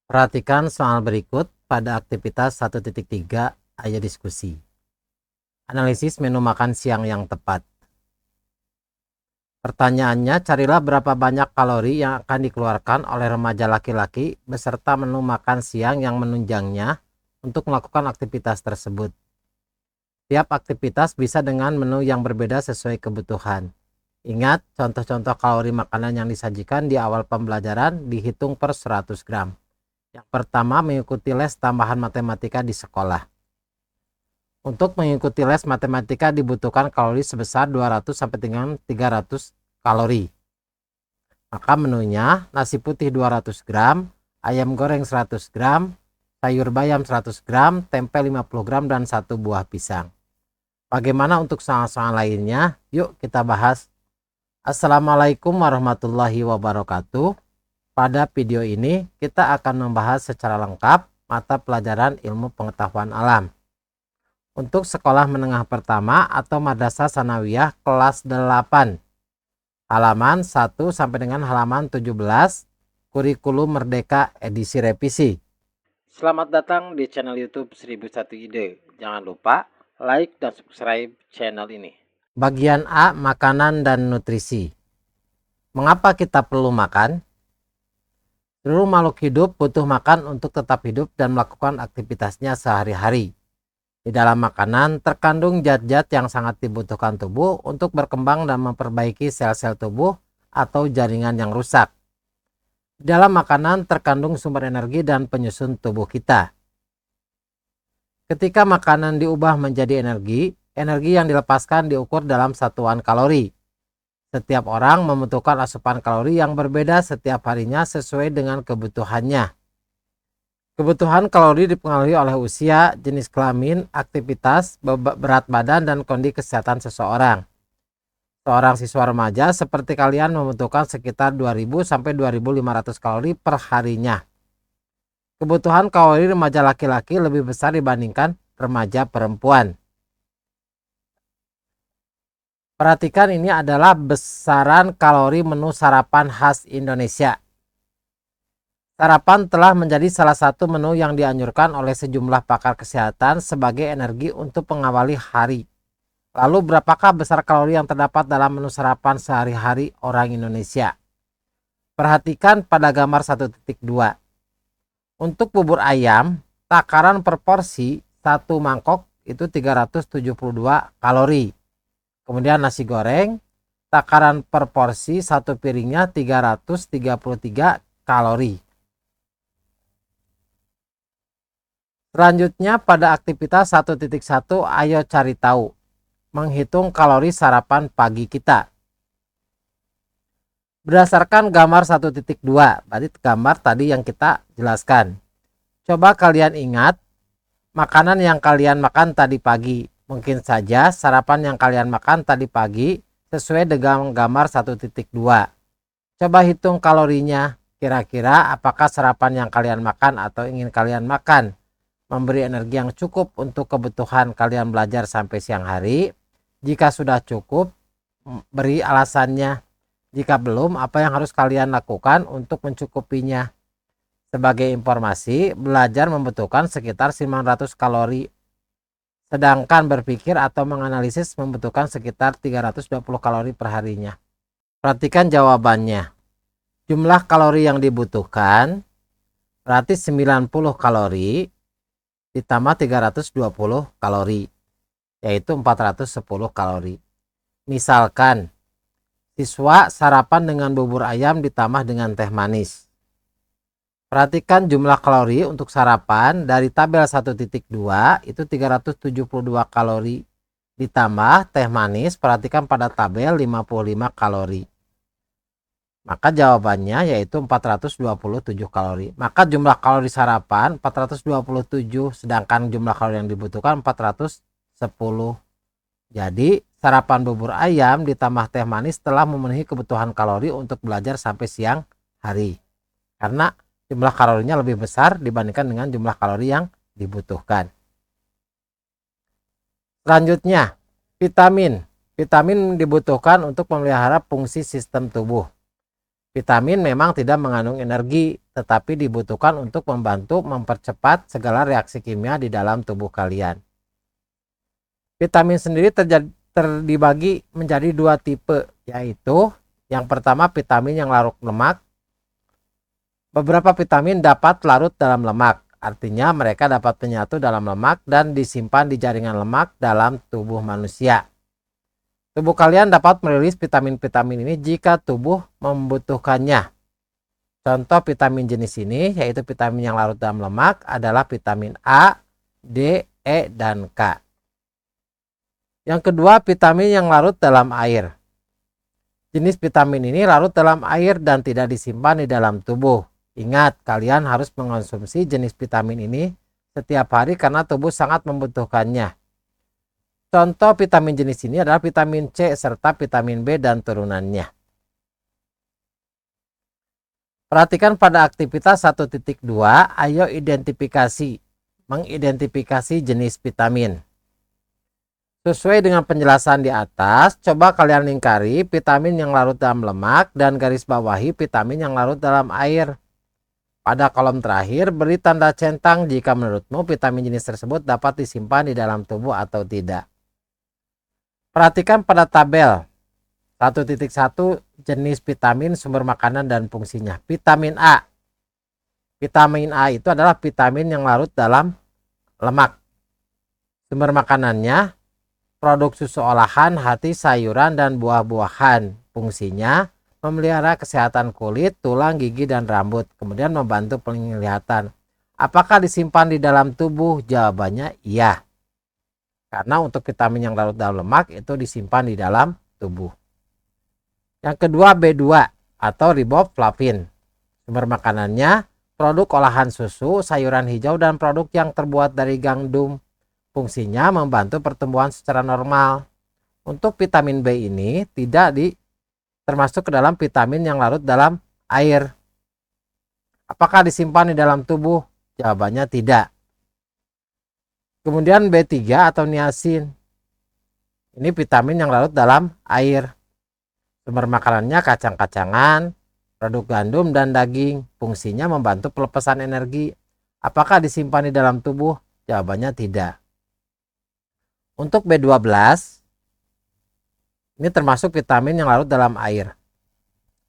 Perhatikan soal berikut pada aktivitas 1.3. Ayo diskusi. Analisis menu makan siang yang tepat. Pertanyaannya, carilah berapa banyak kalori yang akan dikeluarkan oleh remaja laki-laki beserta menu makan siang yang menunjangnya untuk melakukan aktivitas tersebut. Tiap aktivitas bisa dengan menu yang berbeda sesuai kebutuhan. Ingat, contoh-contoh kalori makanan yang disajikan di awal pembelajaran dihitung per 100 gram. Yang pertama, mengikuti les tambahan matematika di sekolah. Untuk mengikuti les matematika dibutuhkan kalori sebesar 200 sampai dengan 300 kalori. Maka menunya nasi putih 200 gram, ayam goreng 100 gram, sayur bayam 100 gram, tempe 50 gram, dan 1 buah pisang. Bagaimana untuk soal-soal lainnya? Yuk kita bahas. Assalamualaikum warahmatullahi wabarakatuh. Pada video ini kita akan membahas secara lengkap mata pelajaran ilmu pengetahuan alam. Untuk sekolah menengah pertama atau madrasah sanawiyah kelas 8. Halaman 1 sampai dengan halaman 17, Kurikulum Merdeka edisi revisi. Selamat datang di channel YouTube 1001 Ide. Jangan lupa like dan subscribe channel ini. Bagian A, makanan dan nutrisi. Mengapa kita perlu makan? Seluruh makhluk hidup butuh makan untuk tetap hidup dan melakukan aktivitasnya sehari-hari. Di dalam makanan terkandung zat-zat yang sangat dibutuhkan tubuh untuk berkembang dan memperbaiki sel-sel tubuh atau jaringan yang rusak. Di dalam makanan terkandung sumber energi dan penyusun tubuh kita. Ketika makanan diubah menjadi energi, energi yang dilepaskan diukur dalam satuan kalori. Setiap orang membutuhkan asupan kalori yang berbeda setiap harinya sesuai dengan kebutuhannya. Kebutuhan kalori dipengaruhi oleh usia, jenis kelamin, aktivitas, berat badan, dan kondisi kesehatan seseorang. Seorang siswa remaja seperti kalian membutuhkan sekitar 2000 sampai 2500 kalori per harinya. Kebutuhan kalori remaja laki-laki lebih besar dibandingkan remaja perempuan. Perhatikan, ini adalah besaran kalori menu sarapan khas Indonesia. Sarapan telah menjadi salah satu menu yang dianjurkan oleh sejumlah pakar kesehatan sebagai energi untuk mengawali hari. Lalu berapakah besar kalori yang terdapat dalam menu sarapan sehari-hari orang Indonesia? Perhatikan pada gambar 1.2. Untuk bubur ayam, takaran per porsi 1 mangkok itu 372 kalori. Kemudian nasi goreng, takaran per porsi 1 piringnya 333 kalori. Selanjutnya pada aktivitas 1.1, ayo cari tahu. Menghitung kalori sarapan pagi kita. Berdasarkan gambar 1.2, berarti gambar tadi yang kita jelaskan. Coba kalian ingat makanan yang kalian makan tadi pagi. Mungkin saja sarapan yang kalian makan tadi pagi sesuai dengan gambar 1.2. Coba hitung kalorinya. Kira-kira apakah sarapan yang kalian makan atau ingin kalian makan memberi energi yang cukup untuk kebutuhan kalian belajar sampai siang hari? Jika sudah cukup, beri alasannya. Jika belum, apa yang harus kalian lakukan untuk mencukupinya? Sebagai informasi, belajar membutuhkan sekitar 900 kalori. Sedangkan berpikir atau menganalisis membutuhkan sekitar 320 kalori per harinya. Perhatikan jawabannya. Jumlah kalori yang dibutuhkan berarti 90 kalori ditambah 320 kalori, yaitu 410 kalori. Misalkan, siswa sarapan dengan bubur ayam ditambah dengan teh manis. Perhatikan jumlah kalori untuk sarapan dari tabel 1.2 itu 372 kalori. Ditambah teh manis, perhatikan pada tabel 55 kalori. Maka jawabannya yaitu 427 kalori. Maka jumlah kalori sarapan 427, sedangkan jumlah kalori yang dibutuhkan 410. Jadi sarapan bubur ayam ditambah teh manis telah memenuhi kebutuhan kalori untuk belajar sampai siang hari. Karena jumlah kalorinya lebih besar dibandingkan dengan jumlah kalori yang dibutuhkan. Selanjutnya, vitamin. Vitamin dibutuhkan untuk memelihara fungsi sistem tubuh. Vitamin memang tidak mengandung energi, tetapi dibutuhkan untuk membantu mempercepat segala reaksi kimia di dalam tubuh kalian. Vitamin sendiri dibagi menjadi dua tipe, yaitu yang pertama vitamin yang larut lemak. Beberapa vitamin dapat larut dalam lemak, artinya mereka dapat menyatu dalam lemak dan disimpan di jaringan lemak dalam tubuh manusia. Tubuh kalian dapat merilis vitamin-vitamin ini jika tubuh membutuhkannya. Contoh vitamin jenis ini, yaitu vitamin yang larut dalam lemak, adalah vitamin A, D, E, dan K. Yang kedua, vitamin yang larut dalam air. Jenis vitamin ini larut dalam air dan tidak disimpan di dalam tubuh. Ingat, kalian harus mengonsumsi jenis vitamin ini setiap hari karena tubuh sangat membutuhkannya. Contoh vitamin jenis ini adalah vitamin C serta vitamin B dan turunannya. Perhatikan pada aktivitas 1.2, ayo mengidentifikasi jenis vitamin. Sesuai dengan penjelasan di atas, coba kalian lingkari vitamin yang larut dalam lemak dan garis bawahi vitamin yang larut dalam air. Pada kolom terakhir, beri tanda centang jika menurutmu vitamin jenis tersebut dapat disimpan di dalam tubuh atau tidak. Perhatikan pada tabel 1.1 jenis vitamin, sumber makanan, dan fungsinya. Vitamin A. Vitamin A itu adalah vitamin yang larut dalam lemak. Sumber makanannya, produk susu olahan, hati, sayuran, dan buah-buahan. Fungsinya, memelihara kesehatan kulit, tulang, gigi, dan rambut. Kemudian membantu penglihatan. Apakah disimpan di dalam tubuh? Jawabannya iya. Karena untuk vitamin yang larut dalam lemak itu disimpan di dalam tubuh. Yang kedua, B2 atau riboflavin. Sumber makanannya, produk olahan susu, sayuran hijau, dan produk yang terbuat dari gandum. Fungsinya membantu pertumbuhan secara normal. Untuk vitamin B ini tidak termasuk ke dalam vitamin yang larut dalam air. Apakah disimpan di dalam tubuh? Jawabannya tidak. Kemudian B3 atau niacin. Ini vitamin yang larut dalam air. Sumber makanannya kacang-kacangan, produk gandum, dan daging. Fungsinya membantu pelepasan energi. Apakah disimpan di dalam tubuh? Jawabannya tidak. Untuk B12, ini termasuk vitamin yang larut dalam air.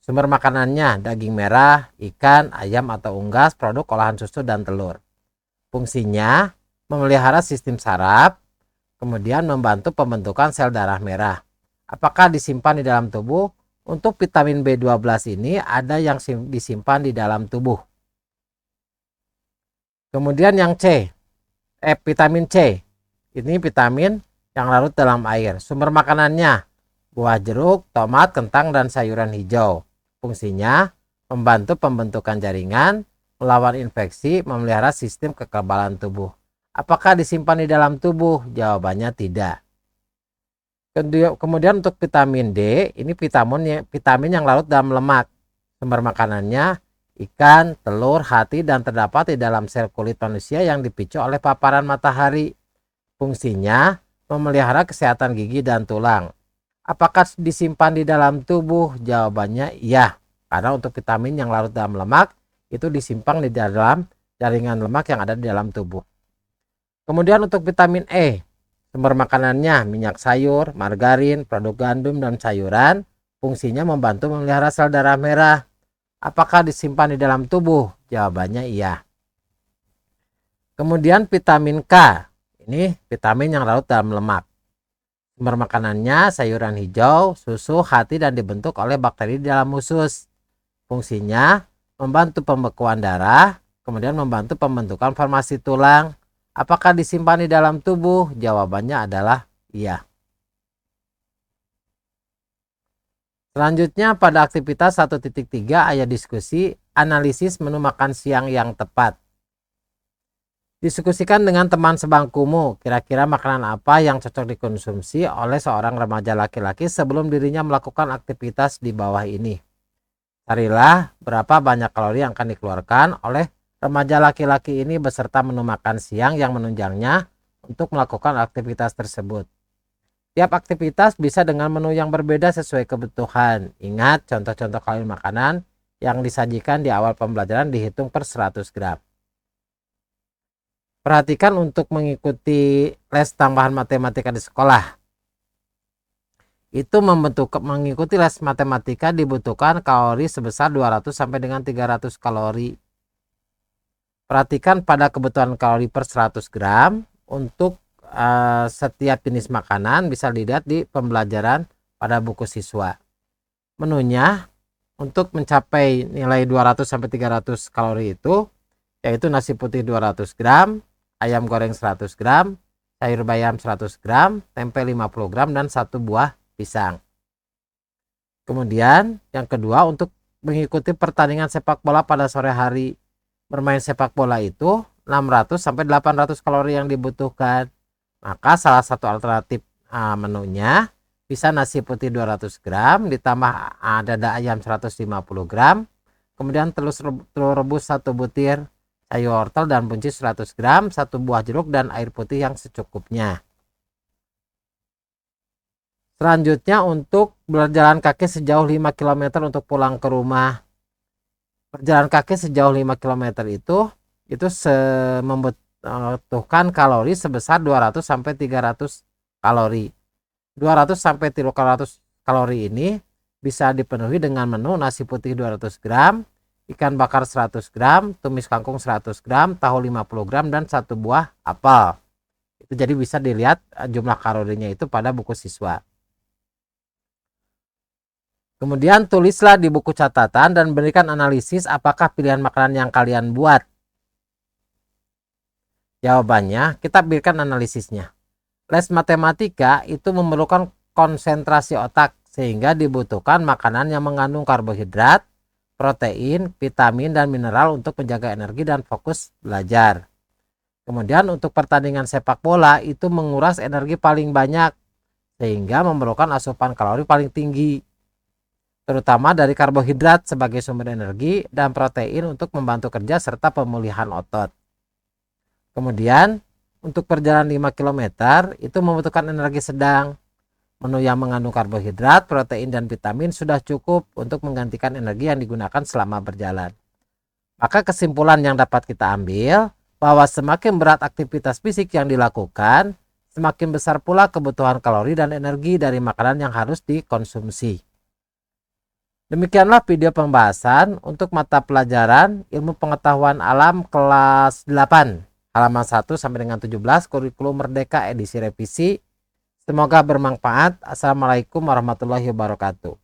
Sumber makanannya daging merah, ikan, ayam atau unggas, produk olahan susu, dan telur. Fungsinya memelihara sistem saraf, kemudian membantu pembentukan sel darah merah. Apakah disimpan di dalam tubuh? Untuk vitamin B12 ini ada yang disimpan di dalam tubuh. Kemudian yang vitamin C. Ini vitamin yang larut dalam air. Sumber makanannya buah jeruk, tomat, kentang, dan sayuran hijau. Fungsinya membantu pembentukan jaringan, melawan infeksi, memelihara sistem kekebalan tubuh. Apakah disimpan di dalam tubuh? Jawabannya tidak. Kemudian untuk vitamin D, ini vitamin yang larut dalam lemak. Sumber makanannya ikan, telur, hati, dan terdapat di dalam sel kulit manusia yang dipicu oleh paparan matahari. Fungsinya memelihara kesehatan gigi dan tulang. Apakah disimpan di dalam tubuh? Jawabannya iya. Karena untuk vitamin yang larut dalam lemak itu disimpan di dalam jaringan lemak yang ada di dalam tubuh. Kemudian untuk vitamin E, sumber makanannya minyak sayur, margarin, produk gandum, dan sayuran. Fungsinya membantu memelihara sel darah merah. Apakah disimpan di dalam tubuh? Jawabannya iya. Kemudian vitamin K, ini vitamin yang larut dalam lemak. Sumber makanannya sayuran hijau, susu, hati, dan dibentuk oleh bakteri di dalam usus. Fungsinya membantu pembekuan darah, kemudian membantu pembentukan formasi tulang. Apakah disimpan di dalam tubuh? Jawabannya adalah iya. Selanjutnya pada aktivitas 1.3 ada diskusi analisis menu makan siang yang tepat. Diskusikan dengan teman sebangkumu, kira-kira makanan apa yang cocok dikonsumsi oleh seorang remaja laki-laki sebelum dirinya melakukan aktivitas di bawah ini. Carilah berapa banyak kalori yang akan dikeluarkan oleh remaja laki-laki ini beserta menu makan siang yang menunjangnya untuk melakukan aktivitas tersebut. Tiap aktivitas bisa dengan menu yang berbeda sesuai kebutuhan. Ingat, contoh-contoh kalori makanan yang disajikan di awal pembelajaran dihitung per 100 gram. Perhatikan untuk mengikuti les tambahan matematika di sekolah. Itu mengikuti les matematika dibutuhkan kalori sebesar 200 sampai dengan 300 kalori. Perhatikan pada kebutuhan kalori per 100 gram untuk setiap jenis makanan bisa dilihat di pembelajaran pada buku siswa. Menunya untuk mencapai nilai 200 sampai 300 kalori itu yaitu nasi putih 200 gram, ayam goreng 100 gram, sayur bayam 100 gram, tempe 50 gram, dan 1 buah pisang. Kemudian yang kedua, untuk mengikuti pertandingan sepak bola pada sore hari. Bermain sepak bola itu 600 sampai 800 kalori yang dibutuhkan. Maka salah satu alternatif menunya bisa nasi putih 200 gram ditambah dada ayam 150 gram, kemudian telur rebus 1 butir, sayur wortel dan buncis 100 gram, 1 buah jeruk, dan air putih yang secukupnya. Selanjutnya untuk berjalan kaki sejauh 5 km untuk pulang ke rumah. Berjalan kaki sejauh 5 km itu membutuhkan kalori sebesar 200 sampai 300 kalori. 200 sampai 300 kalori ini bisa dipenuhi dengan menu nasi putih 200 gram, ikan bakar 100 gram, tumis kangkung 100 gram, tahu 50 gram, dan 1 buah apel. Itu jadi bisa dilihat jumlah kalorinya itu pada buku siswa. Kemudian tulislah di buku catatan dan berikan analisis apakah pilihan makanan yang kalian buat. Jawabannya, kita berikan analisisnya. Les matematika itu memerlukan konsentrasi otak sehingga dibutuhkan makanan yang mengandung karbohidrat, protein, vitamin, dan mineral untuk menjaga energi dan fokus belajar. Kemudian untuk pertandingan sepak bola itu menguras energi paling banyak sehingga memerlukan asupan kalori paling tinggi, terutama dari karbohidrat sebagai sumber energi dan protein untuk membantu kerja serta pemulihan otot. Kemudian untuk perjalanan 5 km itu membutuhkan energi sedang. Menu yang mengandung karbohidrat, protein, dan vitamin sudah cukup untuk menggantikan energi yang digunakan selama berjalan. Maka kesimpulan yang dapat kita ambil bahwa semakin berat aktivitas fisik yang dilakukan, semakin besar pula kebutuhan kalori dan energi dari makanan yang harus dikonsumsi. Demikianlah video pembahasan untuk mata pelajaran Ilmu Pengetahuan Alam kelas 8 halaman 1 sampai dengan 17 kurikulum Merdeka edisi revisi. Semoga bermanfaat. Assalamualaikum warahmatullahi wabarakatuh.